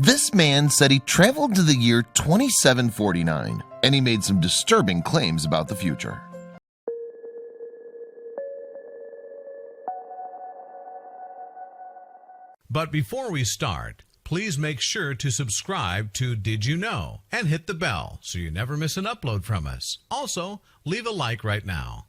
This man said he traveled to the year 2749, and he made some disturbing claims about the future. But before we start, please make sure to subscribe to Did You Know and hit the bell so you never miss an upload from us. Also, leave a like right now.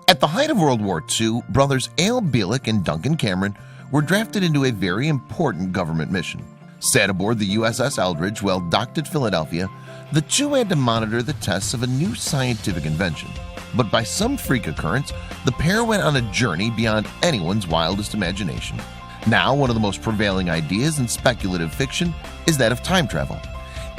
At the height of World War II, brothers Al Bielek and Duncan Cameron were drafted into a very important government mission. Sat aboard the USS Eldridge while docked at Philadelphia, the two had to monitor the tests of a new scientific invention. But by some freak occurrence, the pair went on a journey beyond anyone's wildest imagination. Now, one of the most prevailing ideas in speculative fiction is that of time travel.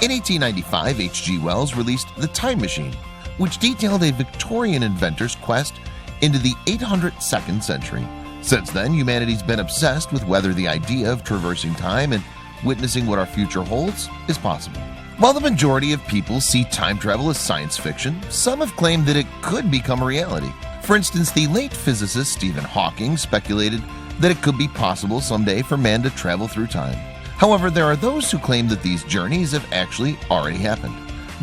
In 1895, H.G. Wells released The Time Machine, which detailed a Victorian inventor's quest into the 802nd century. Since then, humanity's been obsessed with whether the idea of traversing time and witnessing what our future holds is possible. While the majority of people see time travel as science fiction, some have claimed that it could become a reality. For instance, the late physicist Stephen Hawking speculated that it could be possible someday for man to travel through time. However, there are those who claim that these journeys have actually already happened.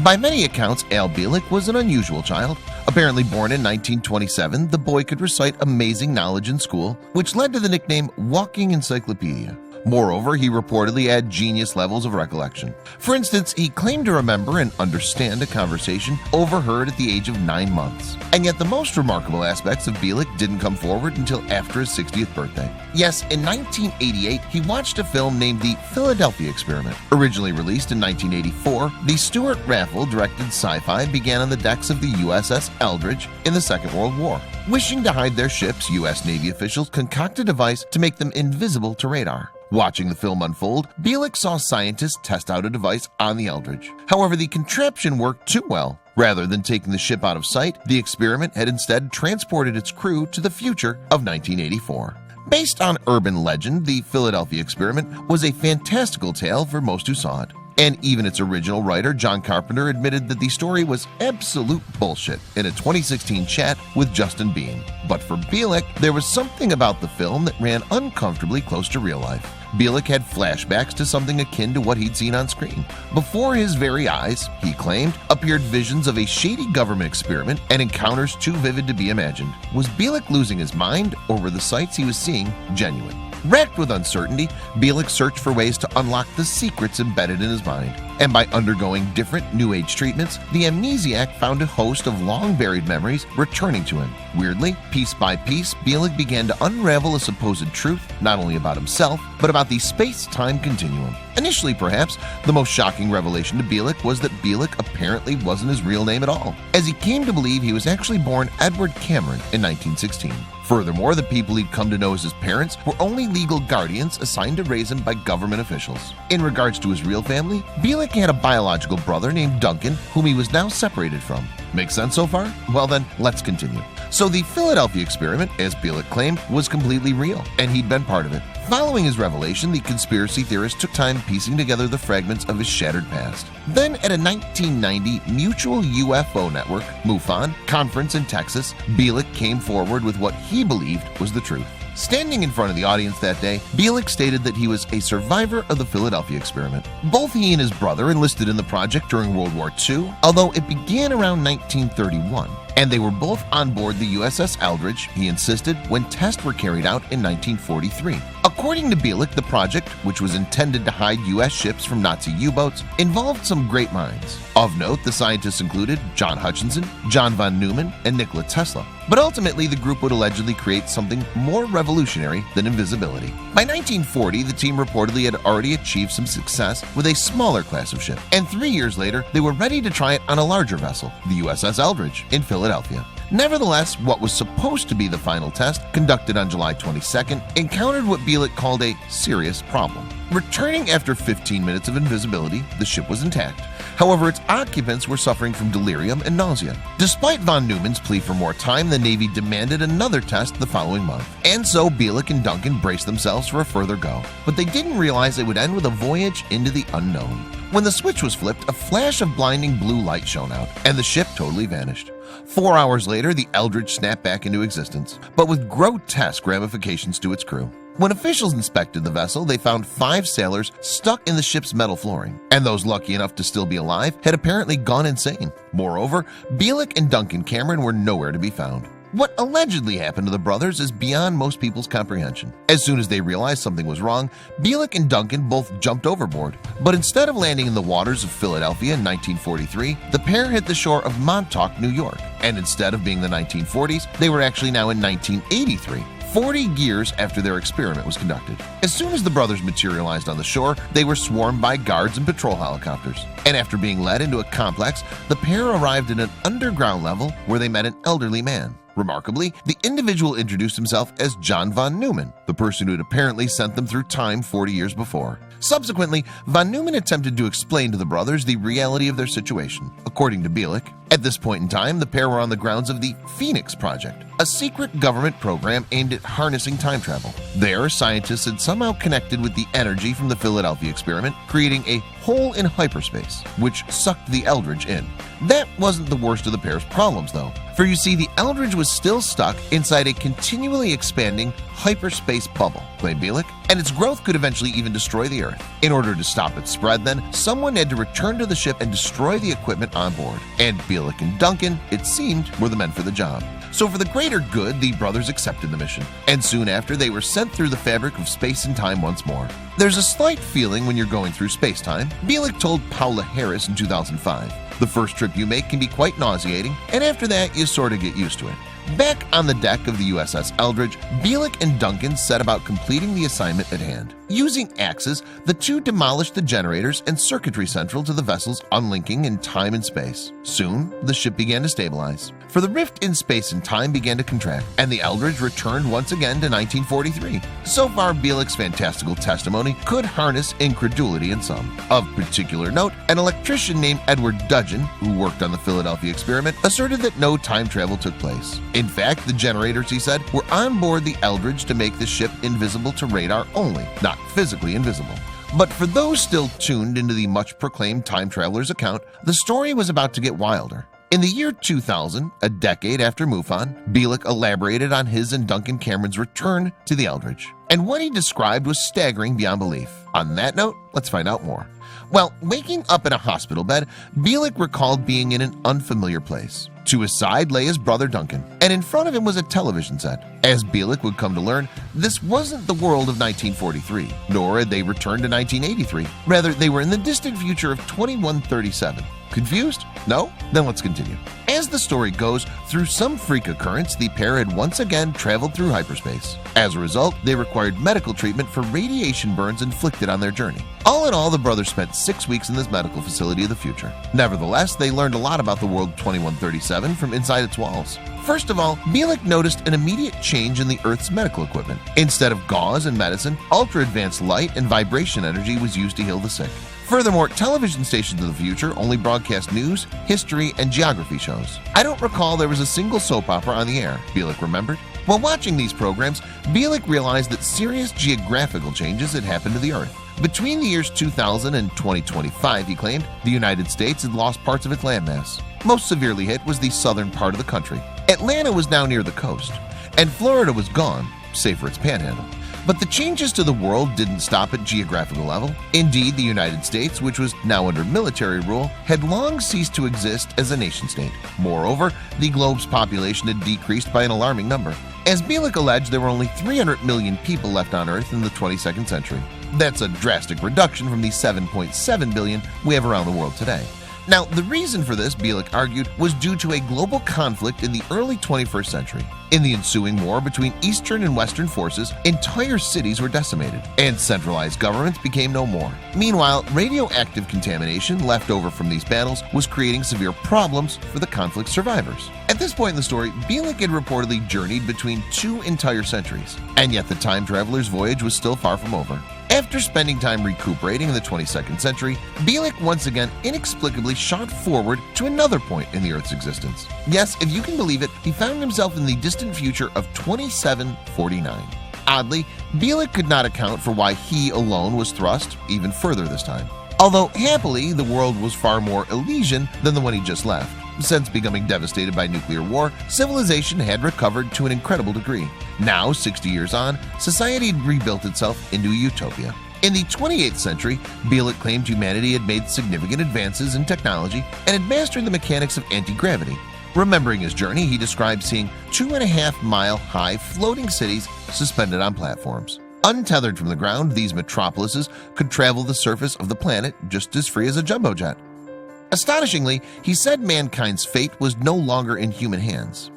By many accounts, Al Bielek was an unusual child. Apparently born in 1927, the boy could recite amazing knowledge in school, which led to the nickname Walking Encyclopedia. Moreover, he reportedly had genius levels of recollection. For instance, he claimed to remember and understand a conversation overheard at the age of 9 months. And yet the most remarkable aspects of Bielek didn't come forward until after his 60th birthday. Yes, in 1988, he watched a film named The Philadelphia Experiment. Originally released in 1984, the Stuart Raffel-directed sci-fi began on the decks of the USS Eldridge in the Second World War. Wishing to hide their ships, U.S. Navy officials concocted a device to make them invisible to radar. Watching the film unfold, Bielek saw scientists test out a device on the Eldridge. However, the contraption worked too well. Rather than taking the ship out of sight, the experiment had instead transported its crew to the future of 1984. Based on urban legend, the Philadelphia Experiment was a fantastical tale for most who saw it. And even its original writer, John Carpenter, admitted that the story was absolute bullshit in a 2016 chat with Justin Bean. But for Bielek, there was something about the film that ran uncomfortably close to real life. Bielek had flashbacks to something akin to what he'd seen on screen. Before his very eyes, he claimed, appeared visions of a shady government experiment and encounters too vivid to be imagined. Was Bielek losing his mind, or were the sights he was seeing genuine? Racked with uncertainty, Bielek searched for ways to unlock the secrets embedded in his mind. And by undergoing different New Age treatments, the amnesiac found a host of long-buried memories returning to him. Weirdly, piece by piece, Bielek began to unravel a supposed truth not only about himself, but about the space-time continuum. Initially, perhaps, the most shocking revelation to Bielek was that Bielek apparently wasn't his real name at all, as he came to believe he was actually born Edward Cameron in 1916. Furthermore, the people he'd come to know as his parents were only legal guardians assigned to raise him by government officials. In regards to his real family, Bielek had a biological brother named Duncan, whom he was now separated from. Make sense so far? Well then, let's continue. So the Philadelphia Experiment, as Bielek claimed, was completely real, and he'd been part of it. Following his revelation, the conspiracy theorist took time piecing together the fragments of his shattered past. Then, at a 1990 Mutual UFO Network, MUFON, conference in Texas, Bielek came forward with what he believed was the truth. Standing in front of the audience that day, Bielek stated that he was a survivor of the Philadelphia Experiment. Both he and his brother enlisted in the project during World War II, although it began around 1931. And they were both on board the USS Eldridge, he insisted, when tests were carried out in 1943. According to Bielek, the project, which was intended to hide U.S. ships from Nazi U-boats, involved some great minds. Of note, the scientists included John Hutchinson, John von Neumann, and Nikola Tesla. But ultimately, the group would allegedly create something more revolutionary than invisibility. By 1940, the team reportedly had already achieved some success with a smaller class of ship, and 3 years later, they were ready to try it on a larger vessel, the USS Eldridge, in Philadelphia. Nevertheless, what was supposed to be the final test, conducted on July 22nd, encountered what Bielek called a serious problem. Returning after 15 minutes of invisibility, the ship was intact. However, its occupants were suffering from delirium and nausea. Despite von Neumann's plea for more time, the Navy demanded another test the following month. And so Bielek and Duncan braced themselves for a further go. But they didn't realize it would end with a voyage into the unknown. When the switch was flipped, a flash of blinding blue light shone out, and the ship totally vanished. 4 hours later, the Eldridge snapped back into existence, but with grotesque ramifications to its crew. When officials inspected the vessel, they found 5 sailors stuck in the ship's metal flooring, and those lucky enough to still be alive had apparently gone insane. Moreover, Bielik and Duncan Cameron were nowhere to be found. What allegedly happened to the brothers is beyond most people's comprehension. As soon as they realized something was wrong, Bielik and Duncan both jumped overboard. But instead of landing in the waters of Philadelphia in 1943, the pair hit the shore of Montauk, New York. And instead of being the 1940s, they were actually now in 1983. 40 years after their experiment was conducted. As soon as the brothers materialized on the shore, they were swarmed by guards and patrol helicopters. And after being led into a complex, the pair arrived at an underground level where they met an elderly man. Remarkably, the individual introduced himself as John von Neumann, the person who had apparently sent them through time 40 years before. Subsequently, von Neumann attempted to explain to the brothers the reality of their situation. According to Bielik, at this point in time, the pair were on the grounds of the Phoenix Project, a secret government program aimed at harnessing time travel. There, scientists had somehow connected with the energy from the Philadelphia experiment, creating a hole in hyperspace, which sucked the Eldridge in. That wasn't the worst of the pair's problems, though. For you see, the Eldridge was still stuck inside a continually expanding hyperspace bubble, claimed Bielik, and its growth could eventually even destroy the Earth. In order to stop its spread, then, someone had to return to the ship and destroy the equipment on board. And Bielik and Duncan, it seemed, were the men for the job. So for the greater good, the brothers accepted the mission, and soon after they were sent through the fabric of space and time once more. There's a slight feeling when you're going through space-time, Bielik told Paula Harris in 2005. The first trip you make can be quite nauseating, and after that you sort of get used to it. Back on the deck of the USS Eldridge, Bielik and Duncan set about completing the assignment at hand. Using axes, the two demolished the generators and circuitry central to the vessel's unlinking in time and space. Soon, the ship began to stabilize. For the rift in space and time began to contract, and the Eldridge returned once again to 1943. So far, Bielik's fantastical testimony could harness incredulity in some. Of particular note, an electrician named Edward Dudgeon, who worked on the Philadelphia experiment, asserted that no time travel took place. In fact, the generators, he said, were on board the Eldridge to make the ship invisible to radar only, not physically invisible. But for those still tuned into the much-proclaimed time traveler's account, the story was about to get wilder. In the year 2000, a decade after MUFON, Bielik elaborated on his and Duncan Cameron's return to the Eldridge. And what he described was staggering beyond belief. On that note, let's find out more. Well, waking up in a hospital bed, Bielik recalled being in an unfamiliar place. To his side lay his brother Duncan, and in front of him was a television set. As Bielik would come to learn, this wasn't the world of 1943, nor had they returned to 1983. Rather, they were in the distant future of 2137. Confused? No? Then let's continue. As the story goes, through some freak occurrence, the pair had once again traveled through hyperspace. As a result, they required medical treatment for radiation burns inflicted on their journey. All in all, the brothers spent 6 weeks in this medical facility of the future. Nevertheless, they learned a lot about the world 2137 from inside its walls. First of all, Bielik noticed an immediate change in the Earth's medical equipment. Instead of gauze and medicine, ultra-advanced light and vibration energy was used to heal the sick. Furthermore, television stations of the future only broadcast news, history, and geography shows. I don't recall there was a single soap opera on the air, Bielik remembered. While watching these programs, Bielik realized that serious geographical changes had happened to the Earth. Between the years 2000 and 2025, he claimed, the United States had lost parts of its landmass. Most severely hit was the southern part of the country. Atlanta was now near the coast, and Florida was gone, save for its panhandle. But the changes to the world didn't stop at geographical level. Indeed, the United States, which was now under military rule, had long ceased to exist as a nation-state. Moreover, the globe's population had decreased by an alarming number. As Bielik alleged, there were only 300 million people left on Earth in the 22nd century. That's a drastic reduction from the 7.7 billion we have around the world today. Now, the reason for this, Bielik argued, was due to a global conflict in the early 21st century. In the ensuing war between Eastern and Western forces, entire cities were decimated, and centralized governments became no more. Meanwhile, radioactive contamination left over from these battles was creating severe problems for the conflict survivors. At this point in the story, Bielik had reportedly journeyed between 2 entire centuries, and yet the time traveler's voyage was still far from over. After spending time recuperating in the 22nd century, Bielik once again inexplicably shot forward to another point in the Earth's existence. Yes, if you can believe it, he found himself in the distant future of 2749. Oddly, Bielik could not account for why he alone was thrust even further this time. Although, happily, the world was far more Elysian than the one he just left. Since becoming devastated by nuclear war, civilization had recovered to an incredible degree. Now, 60 years on, society had rebuilt itself into a utopia. In the 28th century, Bielek claimed humanity had made significant advances in technology and had mastered the mechanics of anti-gravity. Remembering his journey, he described seeing 2.5-mile-high floating cities suspended on platforms. Untethered from the ground, these metropolises could travel the surface of the planet just as free as a jumbo jet. Astonishingly, he said mankind's fate was no longer in human hands.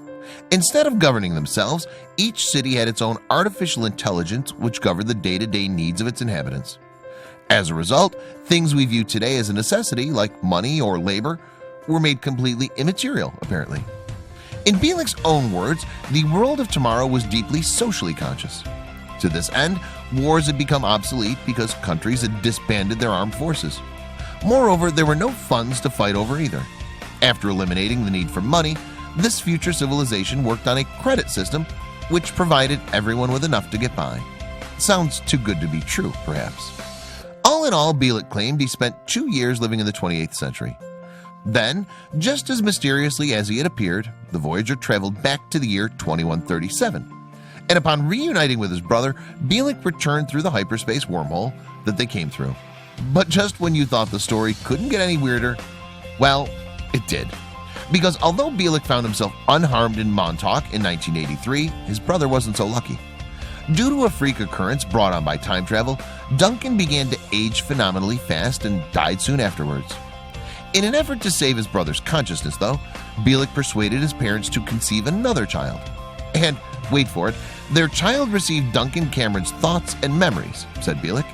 Instead of governing themselves, each city had its own artificial intelligence which governed the day-to-day needs of its inhabitants. As a result, things we view today as a necessity, like money or labor, were made completely immaterial, apparently. In Bielek's own words, the world of tomorrow was deeply socially conscious. To this end, wars had become obsolete because countries had disbanded their armed forces. Moreover, there were no funds to fight over either. After eliminating the need for money, this future civilization worked on a credit system which provided everyone with enough to get by. Sounds too good to be true, perhaps. All in all, Bielek claimed he spent 2 years living in the 28th century. Then, just as mysteriously as he had appeared, the Voyager traveled back to the year 2137. And upon reuniting with his brother, Bielek returned through the hyperspace wormhole that they came through. But just when you thought the story couldn't get any weirder, well, it did. Because although Bielek found himself unharmed in Montauk in 1983, his brother wasn't so lucky. Due to a freak occurrence brought on by time travel, Duncan began to age phenomenally fast and died soon afterwards. In an effort to save his brother's consciousness, though, Bielek persuaded his parents to conceive another child. And, wait for it, their child received Duncan Cameron's thoughts and memories, said Bielek.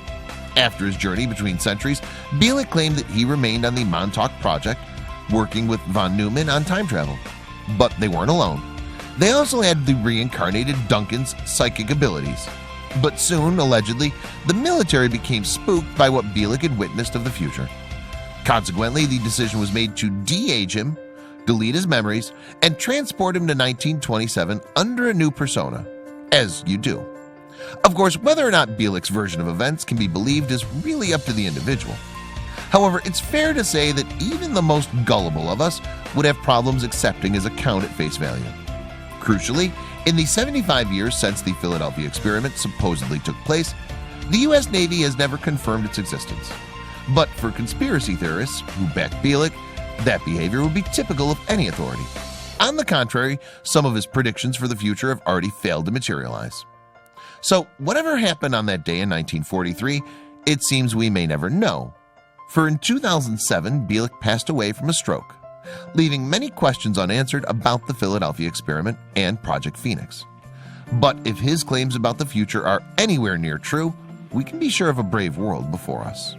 After his journey between centuries, Bielek claimed that he remained on the Montauk Project, working with von Neumann on time travel. But they weren't alone. They also had the reincarnated Duncan's psychic abilities. But soon, allegedly, the military became spooked by what Bielek had witnessed of the future. Consequently, the decision was made to de-age him, delete his memories, and transport him to 1927 under a new persona, as you do. Of course, whether or not Bielek's version of events can be believed is really up to the individual. However, it's fair to say that even the most gullible of us would have problems accepting his account at face value. Crucially, in the 75 years since the Philadelphia experiment supposedly took place, the U.S. Navy has never confirmed its existence. But for conspiracy theorists who back Bielek, that behavior would be typical of any authority. On the contrary, some of his predictions for the future have already failed to materialize. So whatever happened on that day in 1943, it seems we may never know. For in 2007, Bielek passed away from a stroke, leaving many questions unanswered about the Philadelphia experiment and Project Phoenix. But if his claims about the future are anywhere near true, we can be sure of a brave world before us.